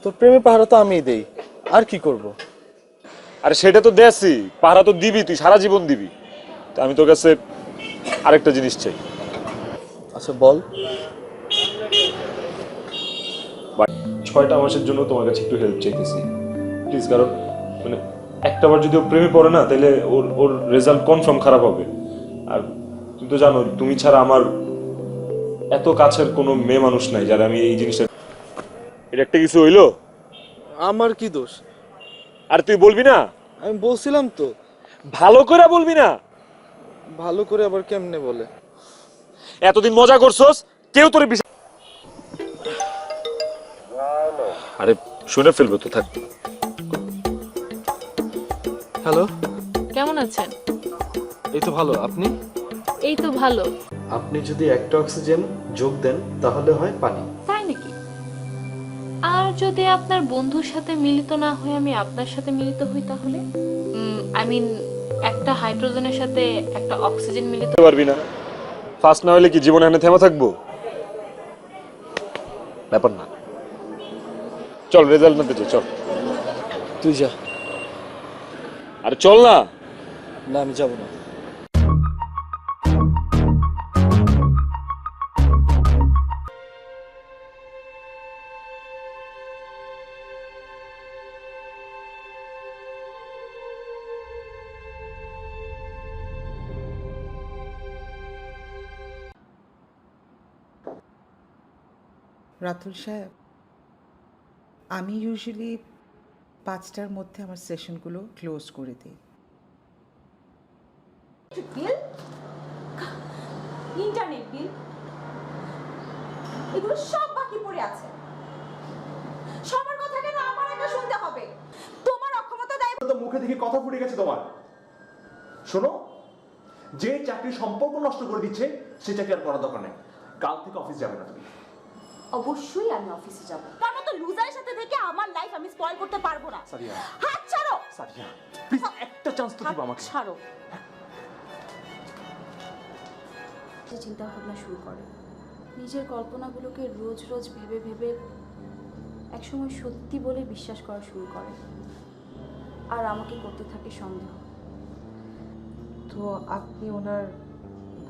তোর প্রেমে পাহারা তো আমিই দেই, আর কি করব? আরে সেটা তো দেছি, পাহারা তো দিবি, তুই সারা জীবন দিবি। তো আমি তোর কাছে আরেকটা জিনিস চাই। আচ্ছা বল। 6টা মাসের জন্য তোমার কাছে একটু হেল্প চাইতেছি প্লিজ, কারণ মানে একটাবার যদি ও প্রেমে পড়ে না, তাহলে ওর ওর রেজাল্ট কনফার্ম খারাপ হবে। আর তুমি তো জানো, তুমি ছাড়া আমার এত কাছের কোনো মেয়ে মানুষ নাই যারা আমি এই জিনিসটা। এটা একটা কিছু হইলো? আমার কি দোষ? আর তুই বলবি না? আমি বলছিলাম তো। ভালো করে বলবি না? ভালো করে আবার কেমনে বলে? এতদিন মজা করছস, কেউ তোরে বিশ্বাস। আরে শুনে ফেলবে তো, থাক। হ্যালো, কেমন আছেন? এই তো ভালো, আপনি? এই তো ভালো। আপনি যদি একটা অক্সিজেন যোগ দেন তাহলে হয় পানি। তাই নাকি? আর যদি আপনার বন্ধুর সাথে মিলিত না হয়ে আমি আপনার সাথে মিলিত হই তাহলে? আই মিন একটা হাইড্রোজেনের সাথে একটা অক্সিজেন মিলিত। পারবি না? ফার্স্ট না হলে কি জীবনে এখানে থেমে থাকবো? ব্যাপার না, চল রেজাল্ট নিতে যাই, চল। তুই যা। আরে চল না। না আমি যাব না। রাতুল সাহেব, আমি ইউজুয়ালি 5টার মধ্যে আমার সেশনগুলো ক্লোজ করে দিই। বিল, ইন্টারনেট বিল, এগুলো সব বাকি পড়ে আছে। সবার কথা কেন আমার একা শুনতে হবে? তোমার অক্ষমতা দায়। তো মুখে দেখে কথা ফুটে গেছে তোমার। শোনো, যে চাকরি সম্পর্ক নষ্ট করে দিচ্ছে সে চাকরি আর করার দরকার নেই। কাল থেকে অফিস যাবে না তুমি। অবশ্যই আমি অফিসে যাব, কারণ তো লুজারের সাথে থেকে আমার লাইফ আমি স্পয়েল করতে পারবো না। সারিয়া, হাত ছাড়ো। সারিয়া প্লিজ একটা চান্স তো দিবা আমাকে। ছাড়ো। যে চিন্তা ভাবনা শুরু করে, নিজের কল্পনাগুলোকে রোজ রোজ ভেবে ভেবে একসময় সত্যি বলে বিশ্বাস করা শুরু করে, আর আমাকে করতে থাকে সন্দেহ। তো আপনি ওনার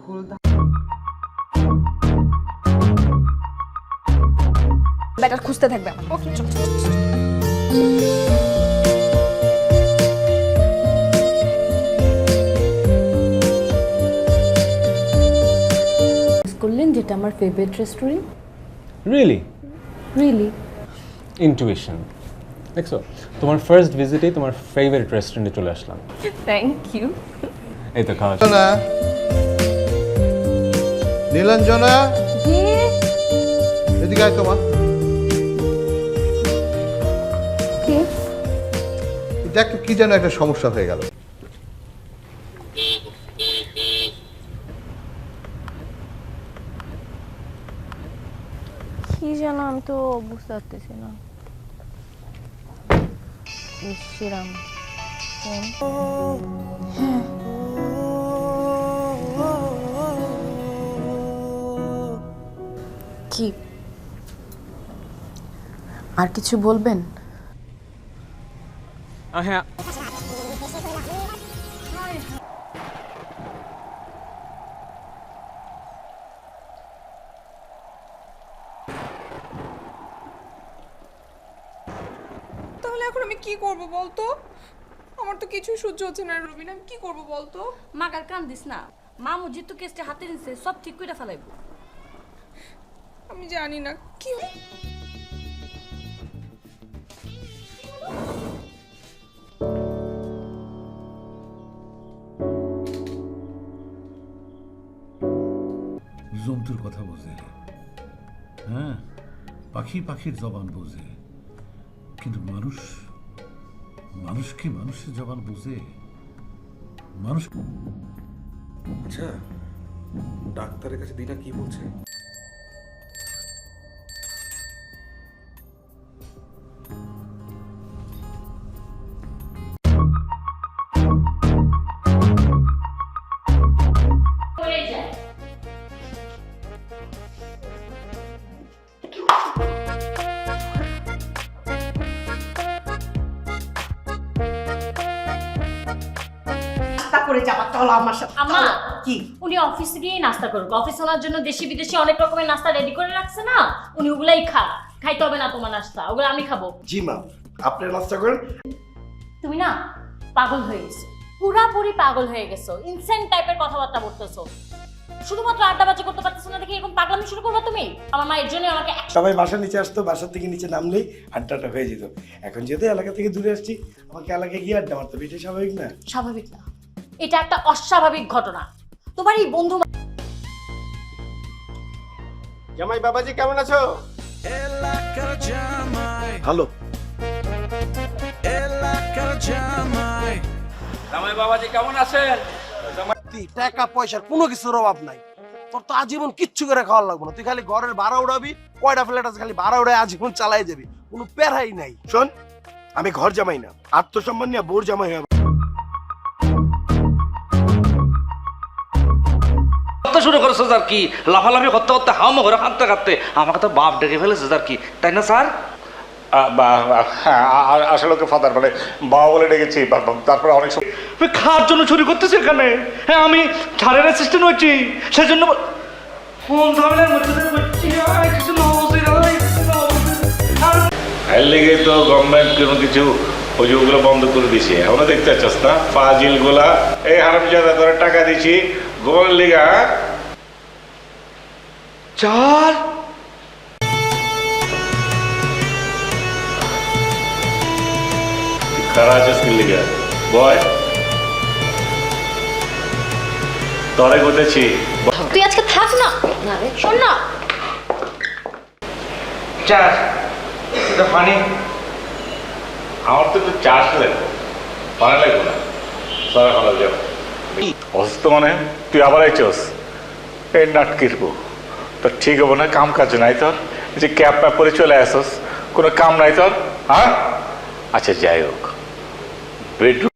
ভুল ব্যাটার খুঁজতে থাকবে। ওকে চল। করলেন যেটা আমার favourite restaurant. Really really? Intuition দেখছো, তোমার ফার্স্ট ভিজিটেই তোমার ফেভারিট রেস্টুরেন্টে চলে আসলাম। Thank you. এই তো খাওয়া না নীলাঞ্জনা, জি। এদিকে আয় তোমার। কি? এটা একটু কি যেন একটা সমস্যা হয়ে গেল। কি যেন আমি তো বুঝতে পারতেছি না। শ্রীরাম কি আর কিছু বলবেন? হ্যাঁ, তাহলে এখন আমি কি করব বলতো? আমার তো কিছু সহ্য হচ্ছে না রবিন, আমি কি করব বলতো? মাগার কান দিস না, মামু জিতু কেসটা হাতে নিছে, সব ঠিক করে ফেলাইব। আমি জানি না কি জন্তুর কথা বোঝে, হ্যাঁ, পাখি পাখির জবান বোঝে, কিন্তু মানুষ, মানুষ কি মানুষের জবান বোঝে? মানুষ। আচ্ছা, ডাক্তারের কাছে দিনা কি বলছে? তারপরে যাবা, চলো আমার সাথে। আম্মা, চলো। কি? উনি অফিসে গিয়েই নাস্তা করুক। অফিস ওনার জন্য দেশি বিদেশি অনেক রকমের নাস্তা রেডি করে রাখছে না, উনি ওগুলাই খাইতে হবে না তোমার নাস্তা, ওগুলো আমি খাবো। জি মা, আপনি নাস্তা করেন। তুমি না পাগল হয়ে গেছো, পুরাপুরি পাগল হয়ে গেছো, ইনসেন্ট টাইপের কথাবার্তা বলতেছো। শুধুমাত্র আড্ডাবাজি করতে পারতেছো না দেখে এরকম পাগলামি শুরু করবে তুমি? আমার মা এর জন্য আমাকে সবাই বাসার নিচে আসতো, বাসার থেকে নিচে নামলেই আড্ডাটা হয়ে যেত। এখন যেহেতু এলাকা থেকে দূরে আসছি, আমাকে এলাকায় গিয়ে আড্ডা মারতে হবে, এটা স্বাভাবিক না? স্বাভাবিক না, এটা একটা অস্বাভাবিক ঘটনা। তোমার এই বন্ধু জামাই বাবাজি কেমন আছো? ভালো। জামাই বাবাজি কেমন আছেন? টাকা পয়সার কোনো কিছুর অভাব নাই, তোর তো আজীবন কিচ্ছু করে খাওয়ার লাগবে না। তুই খালি ঘরের ভাড়া উড়াবি, কয়টা ফ্ল্যাট আছে খালি ভাড়া উড়াই আজীবন চালাই যাবি, কোনো প্যারাই নাই। শোন, আমি ঘর জামাই না, আত্মসম্মান নিয়ে বোর জামাই হবে। শুরু করেছো আর কি, লাফালাফি করতে করতে হামো করে কাঁদতে কাঁদতে আমাকে তো বাপ ডেকে ফেলেছে আর কি, তাই না স্যার? আসলে ওকে ফাদার বলে, বাবা বলে ডেকেছি, তারপরে অনেক সময় খাওয়ার জন্য চুরি করতেছি এখানে। হ্যাঁ, আমি ছাড়ের অ্যাসিস্ট্যান্ট হচ্ছি, সেজন্য এর লেগে তো গভর্নমেন্ট কোনো কিছু ওই যে ওগুলো বন্ধ করে দিছে। এখনো দেখতে পাচ্ছিস না ফাজিল গুলা, এই হারামজাদা তোরা টাকা দিছি গোবরের লেগা। চার খারাপ আছিস কি লেগা বয়, তোরে কোথাছি। তুই আজকে থাক না, না রে শোন না। চার এটা পানি, আমার তো একটু চাষ লাগবে, পানি লাগবে না, সারা খাওয়া যাবে। অসুস্থ মানে তুই আবার আইছস এই নাটকির বউ, তোর ঠিক হবো না, কাম কাজ নাই তোর, যে ক্যাব ম্যাপ করে চলে আসস, কোনো কাম নাই তোর। হ্যাঁ আচ্ছা যাই হোক, বেডরুম